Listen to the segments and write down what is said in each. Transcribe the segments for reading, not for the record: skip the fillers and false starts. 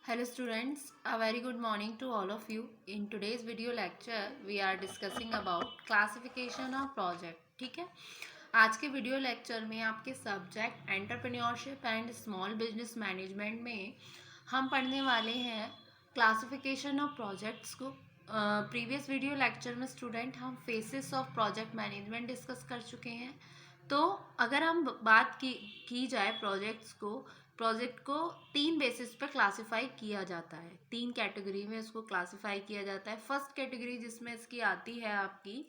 Hello students, a very good morning to all of you. In today's video lecture, we are discussing about classification of project. ठीक है, आज के video lecture में आपके subject entrepreneurship and small business management में हम पढ़ने वाले हैं क्लासिफिकेशन ऑफ प्रोजेक्ट्स को। प्रीवियस वीडियो लेक्चर में स्टूडेंट हम faces of project management discuss कर चुके हैं। तो अगर हम बात की जाए प्रोजेक्ट को तीन बेसिस पर क्लासिफाई किया जाता है, तीन कैटेगरी में इसको क्लासिफाई किया जाता है। फर्स्ट कैटेगरी जिसमें इसकी आती है आपकी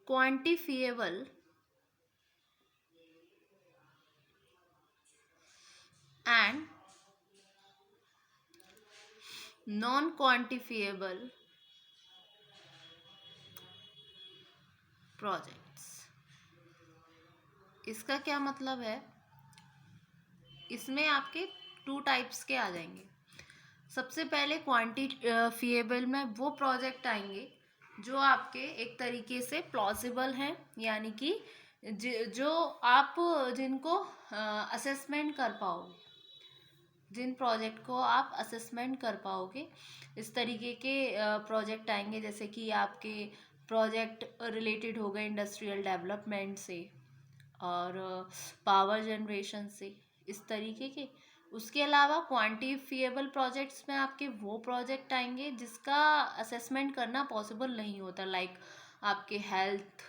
quantifiable and non quantifiable projects. इसका क्या मतलब है, इसमें आपके टू टाइप्स के आ जाएंगे। सबसे पहले क्वांटिफिएबल में वो प्रोजेक्ट आएंगे जो आपके एक तरीके से प्लॉसिबल हैं, यानी कि जो आप जिनको असेसमेंट कर पाओगे, जिन प्रोजेक्ट को आप असेसमेंट कर पाओगे, इस तरीके के प्रोजेक्ट आएंगे। जैसे कि आपके प्रोजेक्ट रिलेटेड हो गए इंडस्ट्रियल डेवलपमेंट से और पावर जनरेशन से, इस तरीके के। उसके अलावा क्वांटिफिएबल प्रोजेक्ट्स में आपके वो प्रोजेक्ट आएंगे जिसका असेसमेंट करना पॉसिबल नहीं होता, लाइक आपके हेल्थ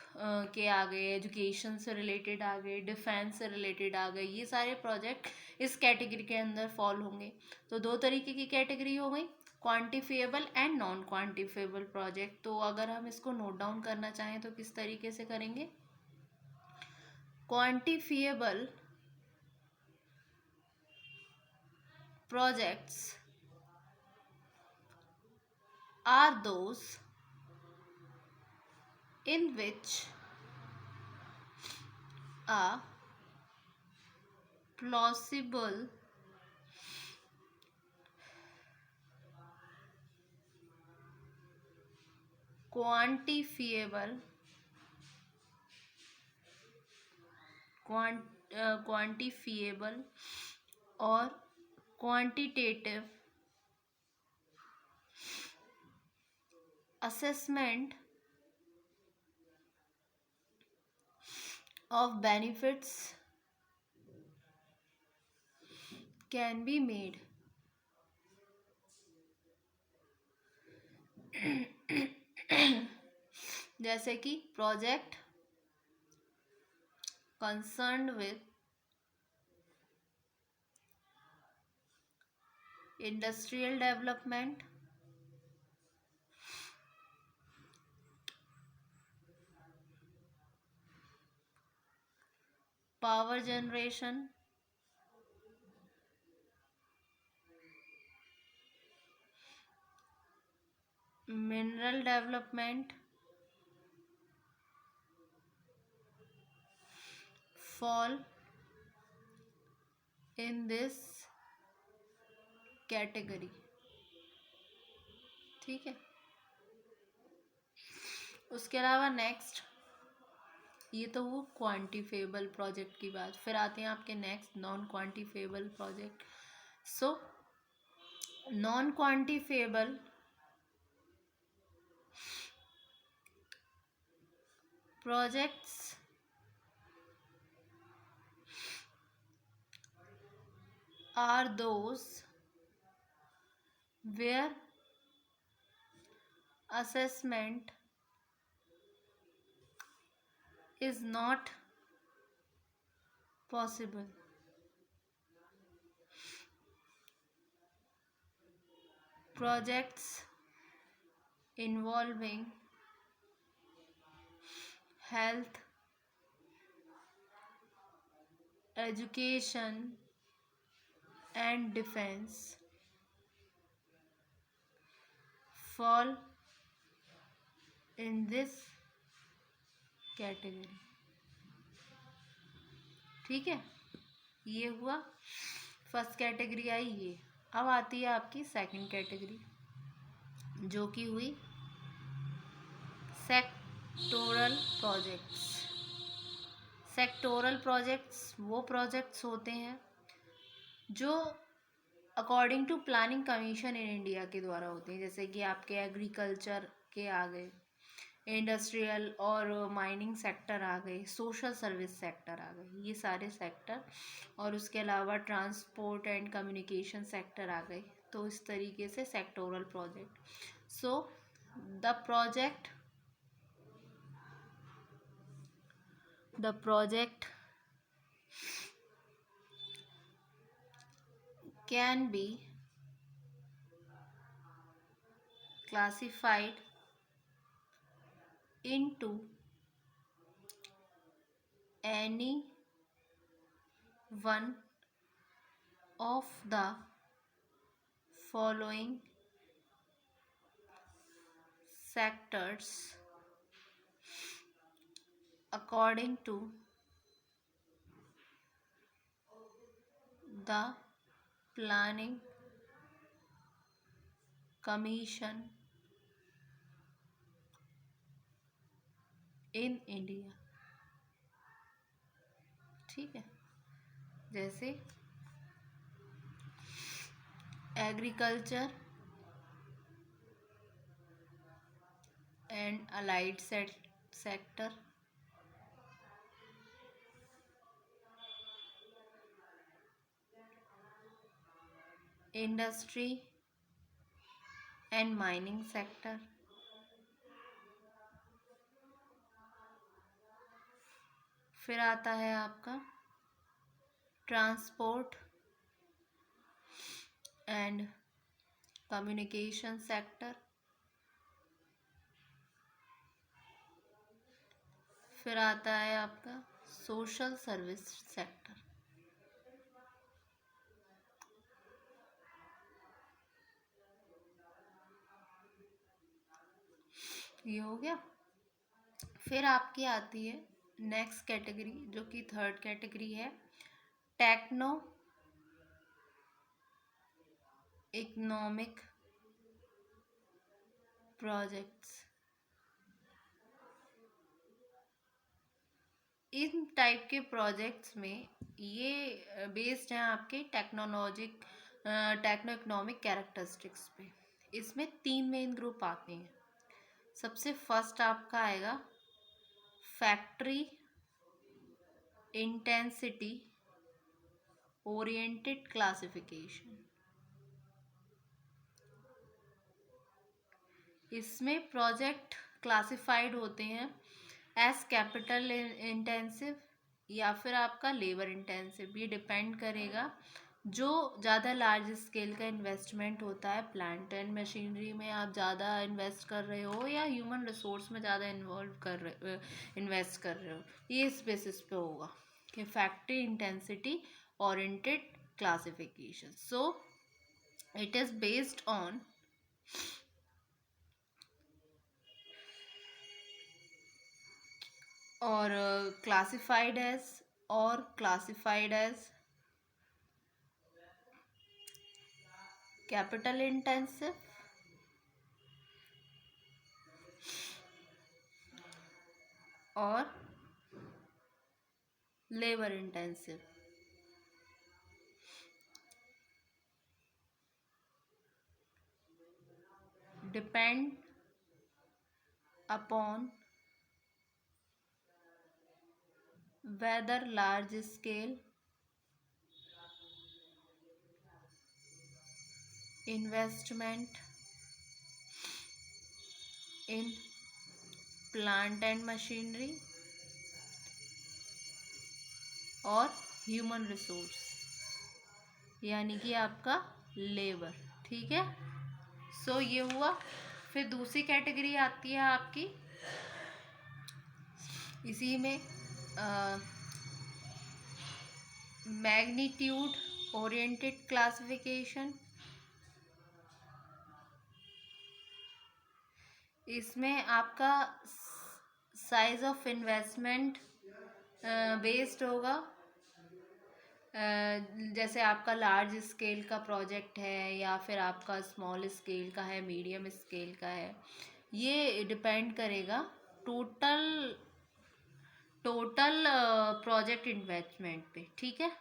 के आ गए, एजुकेशन से रिलेटेड आ गए, डिफेंस से रिलेटेड आ गए। ये सारे प्रोजेक्ट इस कैटेगरी के अंदर फॉल होंगे। तो दो तरीके की कैटेगरी हो गई, quantifiable and non quantifiable project. तो अगर हम इसको नोट डाउन करना चाहें तो किस तरीके से करेंगे? Quantifiable projects are those in which a plausible quantifiable और quantitative assessment of benefits can be made. जैसे कि project concerned with industrial development, power generation, mineral development fall in this category. ठीक है, उसके अलावा नेक्स्ट, ये तो वो क्वांटिफिएबल प्रोजेक्ट की बात। फिर आते हैं आपके next non quantifiable project. So non quantifiable projects are those where assessment is not possible. Projects involving health, education and defense fall in this category. ठीक है, ये हुआ फर्स्ट कैटेगरी आई ये। अब आती है आपकी सेकंड कैटेगरी, जो कि हुई सेक्टोरल प्रोजेक्ट्स। सेक्टोरल प्रोजेक्ट्स वो प्रोजेक्ट्स होते हैं जो according to planning commission in India के द्वारा होते हैं, जैसे कि आपके एग्रीकल्चर के आ गए, इंडस्ट्रियल और माइनिंग सेक्टर आ गए, सोशल सर्विस सेक्टर आ गए, ये सारे सेक्टर, और उसके अलावा ट्रांसपोर्ट एंड कम्युनिकेशन सेक्टर आ गए। तो इस तरीके से sectoral project. So the project can be classified into any one of the following sectors according to the planning commission in India। ठीक है, जैसे agriculture and allied sector, industry and mining sector, फिर आता है आपका ट्रांसपोर्ट एंड कम्युनिकेशन सेक्टर, फिर आता है आपका सोशल सर्विस सेक्टर। ये हो गया। फिर आपकी आती है नेक्स्ट कैटेगरी, जो कि थर्ड कैटेगरी है, टेक्नो इकोनॉमिक प्रोजेक्ट्स। इन टाइप के प्रोजेक्ट्स में ये बेस्ड हैं आपके टेक्नो इकोनॉमिक कैरेक्टरिस्टिक्स पे। इसमें 3 मेन ग्रुप आते हैं। सबसे फर्स्ट आपका आएगा फैक्ट्री इंटेंसिटी ओरिएंटेड क्लासिफिकेशन। इसमें प्रोजेक्ट क्लासिफाइड होते हैं एज कैपिटल इंटेंसिव या फिर आपका लेबर इंटेंसिव। ये डिपेंड करेगा, जो ज़्यादा लार्ज स्केल का इन्वेस्टमेंट होता है, प्लांट एंड मशीनरी में आप ज़्यादा इन्वेस्ट कर रहे हो या ह्यूमन रिसोर्स में ज़्यादा इन्वेस्ट कर रहे हो, ये इस बेसिस पे होगा कि factory intensity oriented classification. So it is based on और classified as capital intensive और labor intensive। Depend upon whether large scale investment in plant and machinery और ह्यूमन रिसोर्स, यानी कि आपका लेबर। ठीक है, सो ये हुआ। फिर दूसरी कैटेगरी आती है आपकी इसी में मैग्नीट्यूड ओरिएंटेड क्लासिफिकेशन। इसमें आपका साइज ऑफ इन्वेस्टमेंट बेस्ड होगा, जैसे आपका लार्ज स्केल का प्रोजेक्ट है या फिर आपका स्मॉल स्केल का है, मीडियम स्केल का है, ये डिपेंड करेगा टोटल प्रोजेक्ट इन्वेस्टमेंट पे। ठीक है,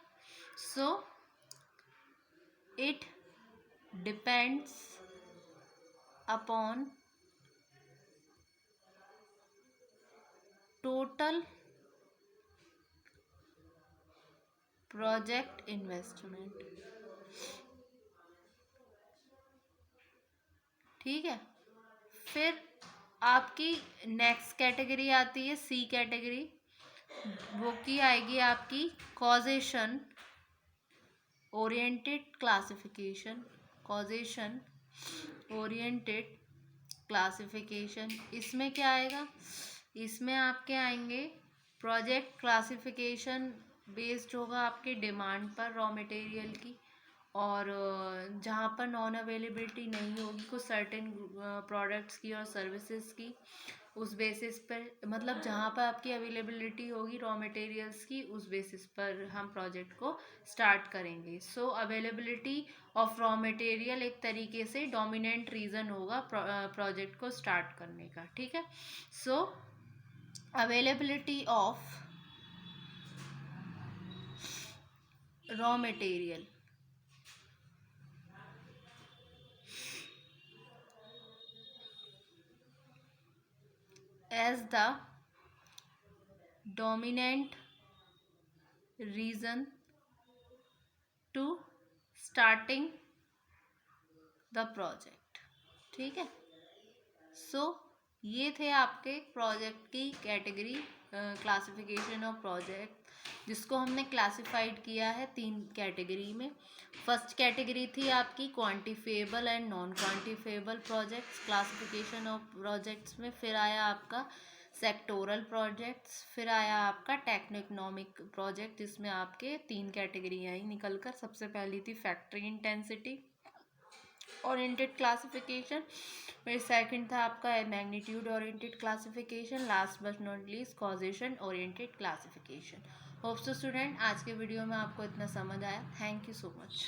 so it depends upon total project investment. ठीक है, फिर आपकी नेक्स्ट कैटेगरी आती है सी कैटेगरी, वो की आएगी आपकी causation oriented classification. Causation oriented classification, इसमें क्या आएगा, इसमें आपके आएंगे प्रोजेक्ट क्लासिफिकेशन बेस्ड होगा आपके डिमांड पर रॉ मटेरियल की, और जहाँ पर नॉन अवेलेबिलिटी नहीं होगी कुछ सर्टेन प्रोडक्ट्स की और सर्विसेज की, उस बेसिस पर, मतलब जहाँ पर आपकी अवेलेबिलिटी होगी रॉ मटेरियल्स की, उस बेसिस पर हम प्रोजेक्ट को स्टार्ट करेंगे। So availability of raw material एक तरीके से डोमिनेंट रीज़न होगा प्रोजेक्ट को स्टार्ट करने का। ठीक है, so availability of raw material as the dominant reason to starting the project। ठीक है, सो ये थे आपके प्रोजेक्ट की कैटेगरी, क्लासिफिकेशन ऑफ प्रोजेक्ट, जिसको हमने क्लासिफाइड किया है 3 कैटेगरी में। फर्स्ट कैटेगरी थी आपकी quantifiable and non quantifiable projects, classification of projects में। फिर आया आपका सेक्टोरल प्रोजेक्ट्स, फिर आया आपका टेक्नो इकोनॉमिक प्रोजेक्ट, जिसमें आपके 3 कैटेगरी आई निकल कर। सबसे पहली थी फैक्ट्री इंटेंसिटी ओरिएंटेड क्लासिफिकेशन, फिर सेकंड था आपका magnitude oriented classification, last but not least causation oriented classification. Hope so student आज के वीडियो में आपको इतना समझ आया। Thank you so much.